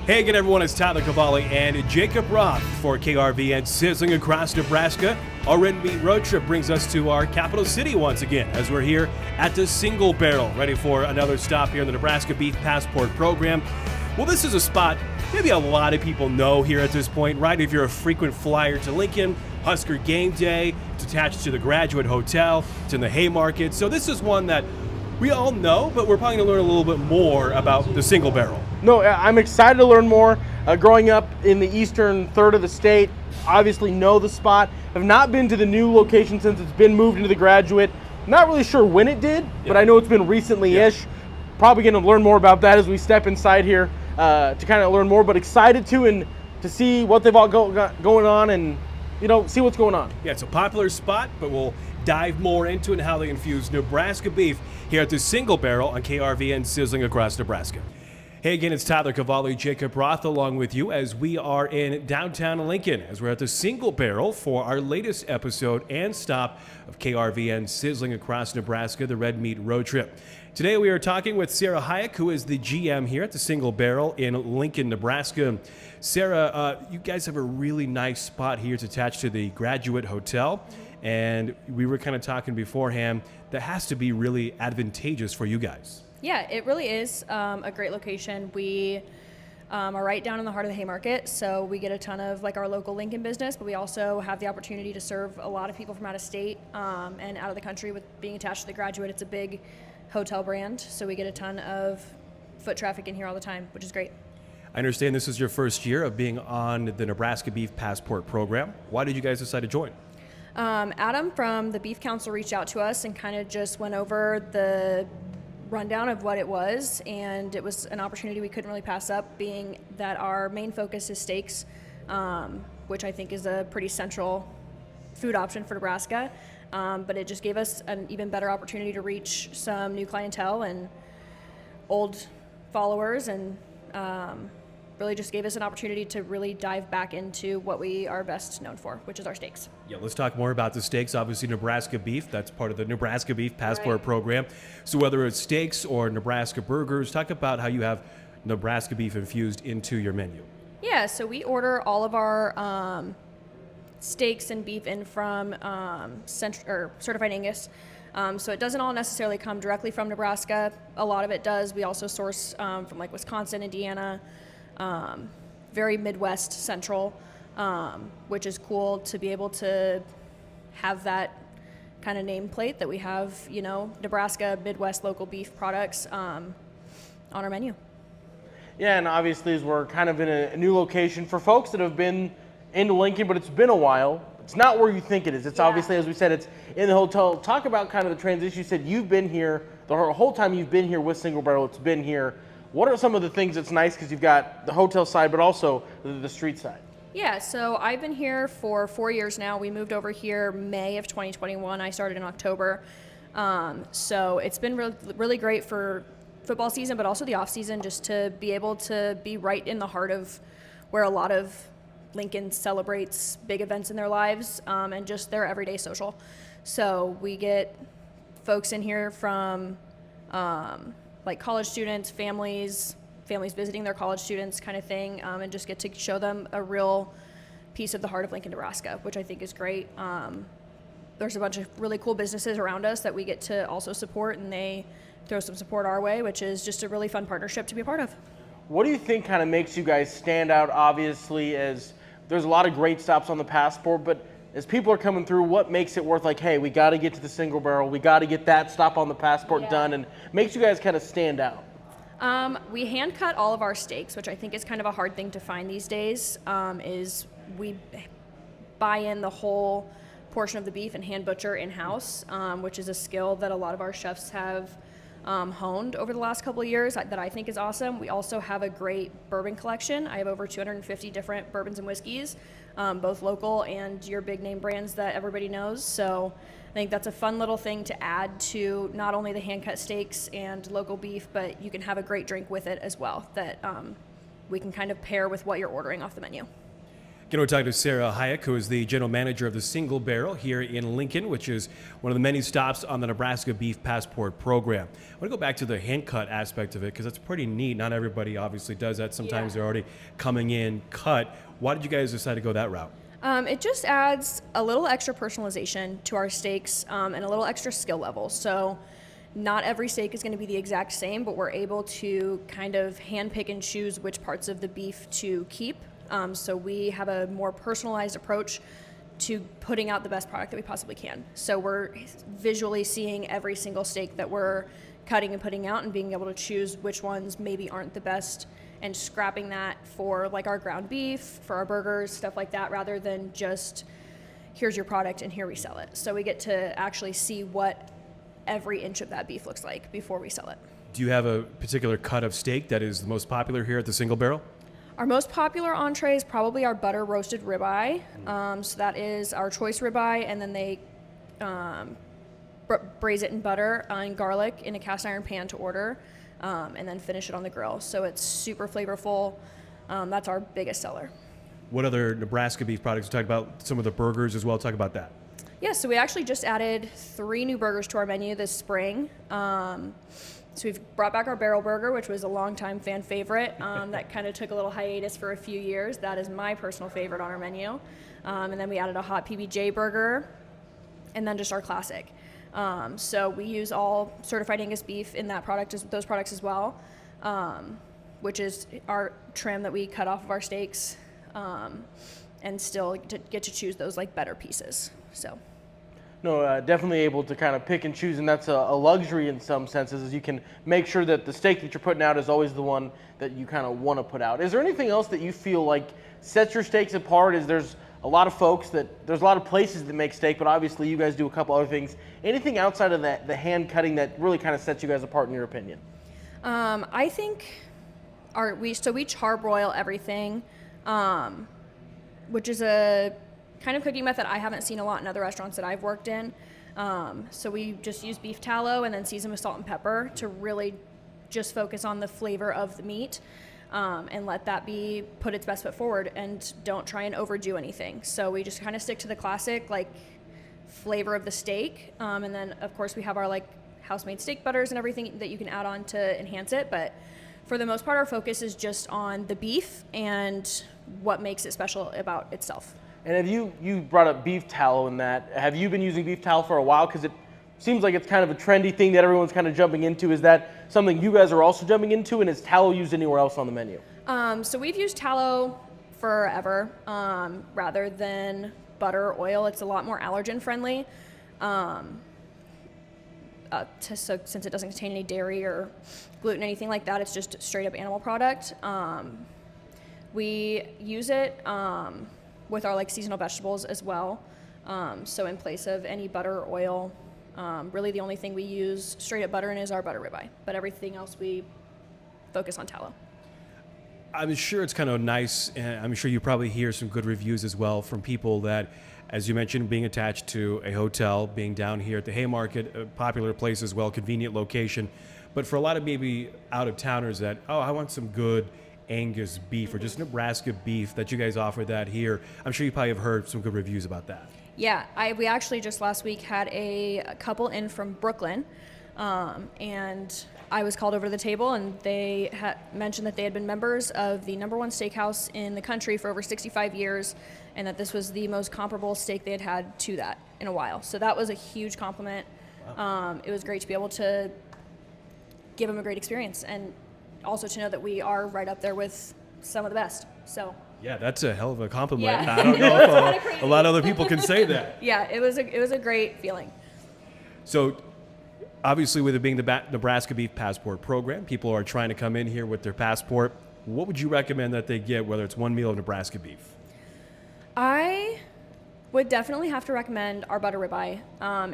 Hey again, everyone, it's Tyler Cavalli and Jacob Roth for KRVN Sizzling across Nebraska. Our Red Meat Road Trip brings us to our capital city once again as we're here at the Single Barrel, ready for another stop here in the Nebraska Beef Passport program. Well, this is a spot maybe a lot of people know here at this point, right? If you're a frequent flyer to Lincoln, Husker Game Day, it's attached to the Graduate Hotel, it's in the Haymarket. So this is one that we all know, but we're probably going to learn a little bit more about the Single Barrel. No, I'm excited to learn more. Growing up in the eastern third of the state, obviously know the spot. Have not been to the new location since it's been moved into the Graduate. Not really sure when it did, but I know it's been recently-ish. Probably going to learn more about that as we step inside here to kind of learn more, but excited to see what they've all got going on and, see what's going on. Yeah, it's a popular spot, but we'll dive more into it and how they infuse Nebraska beef here at the Single Barrel on KRVN Sizzling across Nebraska. Hey again, it's Tyler Cavalli, Jacob Roth along with you as we are in downtown Lincoln as we're at the Single Barrel for our latest episode and stop of KRVN Sizzling across Nebraska, the Red Meat Road Trip. Today we are talking with Sarah Hayek, who is the GM here at the Single Barrel in Lincoln, Nebraska. Sarah, you guys have a really nice spot here. It's attached to the Graduate Hotel, and we were kind of talking beforehand, that has to be really advantageous for you guys. Yeah, it really is a great location. We are right down in the heart of the Haymarket, so we get a ton of our local Lincoln business, but we also have the opportunity to serve a lot of people from out of state and out of the country with being attached to the Graduate. It's a big hotel brand, so we get a ton of foot traffic in here all the time, which is great. I understand this is your first year of being on the Nebraska Beef Passport program. Why did you guys decide to join? Adam from the Beef Council reached out to us and kind of just went over the rundown of what it was, and it was an opportunity we couldn't really pass up, being that our main focus is steaks, which I think is a pretty central food option for Nebraska, but it just gave us an even better opportunity to reach some new clientele and old followers, and really just gave us an opportunity to really dive back into what we are best known for, which is our steaks. Yeah, let's talk more about the steaks. Obviously, Nebraska beef, that's part of the Nebraska Beef Passport program. So whether it's steaks or Nebraska burgers, talk about how you have Nebraska beef infused into your menu. Yeah, so we order all of our steaks and beef in from Certified Angus. So it doesn't all necessarily come directly from Nebraska. A lot of it does. We also source from Wisconsin, Indiana, very Midwest central, which is cool to be able to have that kind of nameplate that we have, Nebraska, Midwest local beef products on our menu. Yeah, and obviously as we're kind of in a new location for folks that have been into Lincoln, but it's been a while. It's not where you think it is. It's obviously, as we said, it's in the hotel. Talk about kind of the transition. You said you've been here, the whole time you've been here with Single Barrel, it's been here. What are some of the things that's nice, because you've got the hotel side, but also the street side? Yeah, so I've been here for 4 years now. We moved over here May of 2021. I started in October. So it's been really great for football season, but also the off season, just to be able to be right in the heart of where a lot of Lincoln celebrates big events in their lives and just their everyday social. So we get folks in here from college students, families visiting their college students kind of thing, and just get to show them a real piece of the heart of Lincoln, Nebraska, which I think is great. There's a bunch of really cool businesses around us that we get to also support, and they throw some support our way, which is just a really fun partnership to be a part of. What do you think kind of makes you guys stand out, obviously, as there's a lot of great stops on the Passport, but as people are coming through, what makes it worth hey, we got to get to the Single Barrel, we got to get that stop on the Passport done, and makes you guys kind of stand out? We hand cut all of our steaks, which I think is kind of a hard thing to find these days, is we buy in the whole portion of the beef and hand butcher in-house, which is a skill that a lot of our chefs have honed over the last couple of years that I think is awesome. We also have a great bourbon collection. I have over 250 different bourbons and whiskeys, both local and your big name brands that everybody knows. So I think that's a fun little thing to add to not only the hand-cut steaks and local beef, but you can have a great drink with it as well that we can kind of pair with what you're ordering off the menu. Again, we're talking to Sarah Hayek, who is the general manager of the Single Barrel here in Lincoln, which is one of the many stops on the Nebraska Beef Passport program. I want to go back to the hand cut aspect of it because it's pretty neat. Not everybody obviously does that. Sometimes they're already coming in cut. Why did you guys decide to go that route? It just adds a little extra personalization to our steaks and a little extra skill level. So not every steak is going to be the exact same, but we're able to kind of hand pick and choose which parts of the beef to keep. So we have a more personalized approach to putting out the best product that we possibly can. So we're visually seeing every single steak that we're cutting and putting out and being able to choose which ones maybe aren't the best and scrapping that for like our ground beef, for our burgers, stuff like that, rather than just here's your product and here we sell it. So we get to actually see what every inch of that beef looks like before we sell it. Do you have a particular cut of steak that is the most popular here at the Single Barrel? Our most popular entree is probably our butter roasted ribeye. So that is our choice ribeye, and then they braise it in butter and garlic in a cast iron pan to order, and then finish it on the grill. So it's super flavorful. That's our biggest seller. What other Nebraska beef products? Talk about some of the burgers as well. Talk about that. Yeah, so we actually just added 3 new burgers to our menu this spring. So we've brought back our barrel burger, which was a longtime fan favorite. That kind of took a little hiatus for a few years. That is my personal favorite on our menu. And then we added a hot PBJ burger, and then just our classic. So we use all certified Angus beef in that product, those products as well, which is our trim that we cut off of our steaks, and still get to choose those like better pieces. So. No, definitely able to kind of pick and choose, and that's a luxury in some senses, as you can make sure that the steak that you're putting out is always the one that you kind of want to put out. Is there anything else that you feel like sets your steaks apart? There's a lot of places that make steak, but obviously you guys do a couple other things. Anything outside of that, the hand cutting, that really kind of sets you guys apart in your opinion? I think we charbroil everything, which is a kind of cooking method I haven't seen a lot in other restaurants that I've worked in. So we just use beef tallow and then season with salt and pepper to really just focus on the flavor of the meat, and let that put its best foot forward, and don't try and overdo anything. So we just kind of stick to the classic like flavor of the steak, and then of course we have our like house-made steak butters and everything that you can add on to enhance it. But for the most part, our focus is just on the beef and what makes it special about itself. And have you brought up beef tallow in that. Have you been using beef tallow for a while? Because it seems like it's kind of a trendy thing that everyone's kind of jumping into. Is that something you guys are also jumping into, and is tallow used anywhere else on the menu? So we've used tallow forever, rather than butter or oil. It's a lot more allergen friendly. So since it doesn't contain any dairy or gluten, anything like that, it's just straight up animal product. We use it with our like seasonal vegetables as well. So in place of any butter or oil, really the only thing we use straight up butter in is our butter ribeye, but everything else we focus on tallow. I'm sure it's kind of nice, and I'm sure you probably hear some good reviews as well from people that, as you mentioned, being attached to a hotel, being down here at the Haymarket, a popular place as well, convenient location. But for a lot of maybe out-of-towners that, I want some good Angus beef or just Nebraska beef, that you guys offer that here. I'm sure you probably have heard some good reviews about that. Yeah, we actually just last week had a couple in from Brooklyn, and I was called over to the table, and they mentioned that they had been members of the #1 steakhouse in the country for over 65 years, and that this was the most comparable steak they had had to that in a while. So that was a huge compliment. Wow. It was great to be able to give them a great experience, and also to know that we are right up there with some of the best. So yeah, that's a hell of a compliment. Yeah. I don't know if a lot of other people can say that. Yeah, it was a great feeling. So obviously, with it being the Nebraska Beef Passport program, people are trying to come in here with their passport. What would you recommend that they get, whether it's one meal of Nebraska beef? I would definitely have to recommend our butter ribeye.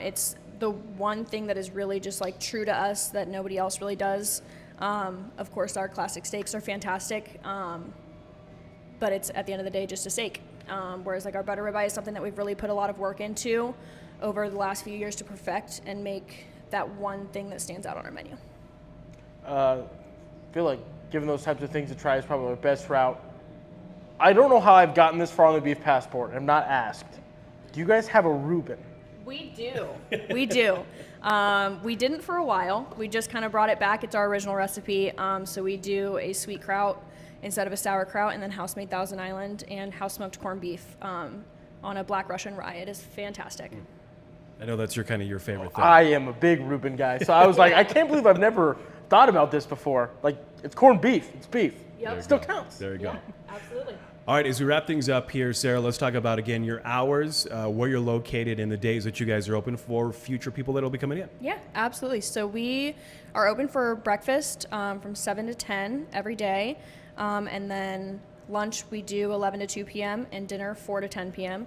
It's the one thing that is really just like true to us that nobody else really does. Of course, our classic steaks are fantastic, but it's at the end of the day just a steak. Whereas like our butter ribeye is something that we've really put a lot of work into over the last few years to perfect and make that one thing that stands out on our menu. I feel like giving those types of things a try is probably our best route I don't know how I've gotten this far on the beef passport. I'm not asked. Do you guys have a Reuben? We do. We do. We didn't for a while. We just kind of brought it back. It's our original recipe. So we do a sweet kraut instead of a sauerkraut, and then house-made Thousand Island and house-smoked corned beef on a Black Russian rye. It is fantastic. I know that's your favorite thing. I am a big Reuben guy, so I was like, I can't believe I've never thought about this before. Like, it's corned beef. It's beef. Yep. It still counts. There you go. Absolutely. All right, as we wrap things up here, Sarah, let's talk about, again, your hours, where you're located, and the days that you guys are open for future people that will be coming in. Yeah, absolutely. So we are open for breakfast from 7 to 10 every day. And then lunch we do 11 to 2 p.m. and dinner 4 to 10 p.m.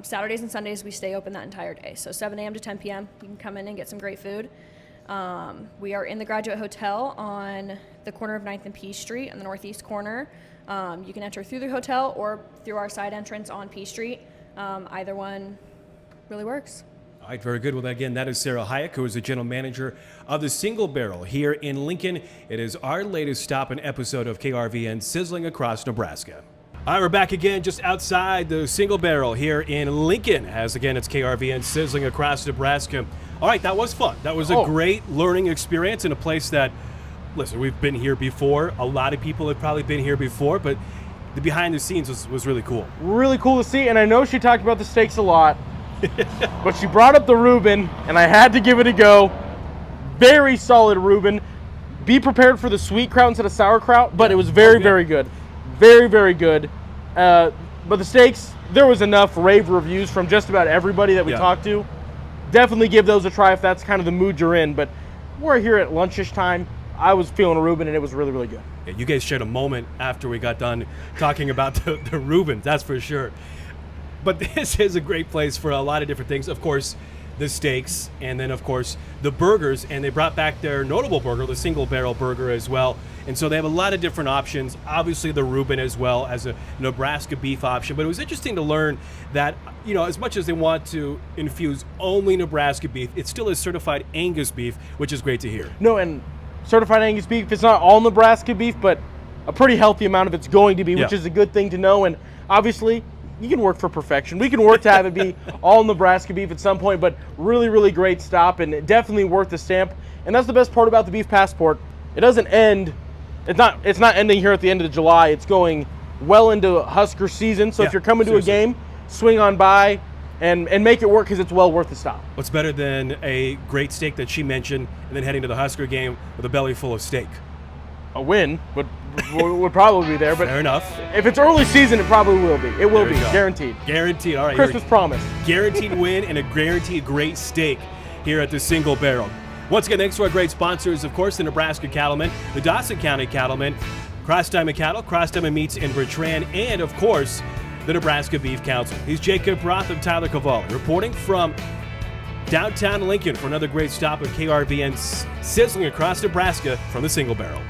Saturdays and Sundays we stay open that entire day. So 7 a.m. to 10 p.m. you can come in and get some great food. We are in the Graduate Hotel on the corner of 9th and P Street in the northeast corner. You can enter through the hotel or through our side entrance on P Street. Either one really works. All right, very good. Well, again, that is Sarah Hayek, who is the general manager of the Single Barrel here in Lincoln. It is our latest stop and episode of KRVN Sizzling Across Nebraska. All right, we're back again just outside the Single Barrel here in Lincoln, as again, it's KRVN Sizzling Across Nebraska. All right, that was fun. That was a great learning experience in a place that, listen, we've been here before. A lot of people have probably been here before, but the behind the scenes was really cool. Really cool to see, and I know she talked about the steaks a lot, but she brought up the Reuben, and I had to give it a go. Very solid Reuben. Be prepared for the sweet kraut instead of sauerkraut, but it was very, very good. Very, very good. But the steaks, there was enough rave reviews from just about everybody that we talked to. Definitely give those a try if that's kind of the mood you're in. But we're here at lunchish time. I was feeling a Reuben, and it was really, really good. Yeah, you guys shared a moment after we got done talking about the Reuben, that's for sure. But this is a great place for a lot of different things. Of course, the steaks, and then, of course, the burgers. And they brought back their notable burger, the Single Barrel burger as well. And so they have a lot of different options. Obviously, the Reuben as well as a Nebraska beef option. But it was interesting to learn that, you know, as much as they want to infuse only Nebraska beef, it still is certified Angus beef, which is great to hear. No, and certified Angus beef, it's not all Nebraska beef, but a pretty healthy amount of it's going to be, which is a good thing to know. And obviously, you can work for perfection. We can work to have it be all Nebraska beef at some point, but really, really great stop, and definitely worth the stamp. And that's the best part about the beef passport. It doesn't end. It's not ending here at the end of July. It's going well into Husker season. So if you're coming to a game, swing on by and make it work, because it's well worth the stop. What's better than a great steak that she mentioned and then heading to the Husker game with a belly full of steak? A win would probably be there, but fair enough. If it's early season, it probably will be. It will be, guaranteed. Guaranteed. All right. Christmas promise. Guaranteed win and a guaranteed great steak here at the Single Barrel. Once again, thanks to our great sponsors, of course, the Nebraska Cattlemen, the Dawson County Cattlemen, Cross Diamond Cattle, Cross Diamond Meats in Bertrand, and, of course, the Nebraska Beef Council. He's Jacob Roth and Tyler Cavalli, reporting from downtown Lincoln for another great stop at KRVN Sizzling Across Nebraska from the Single Barrel.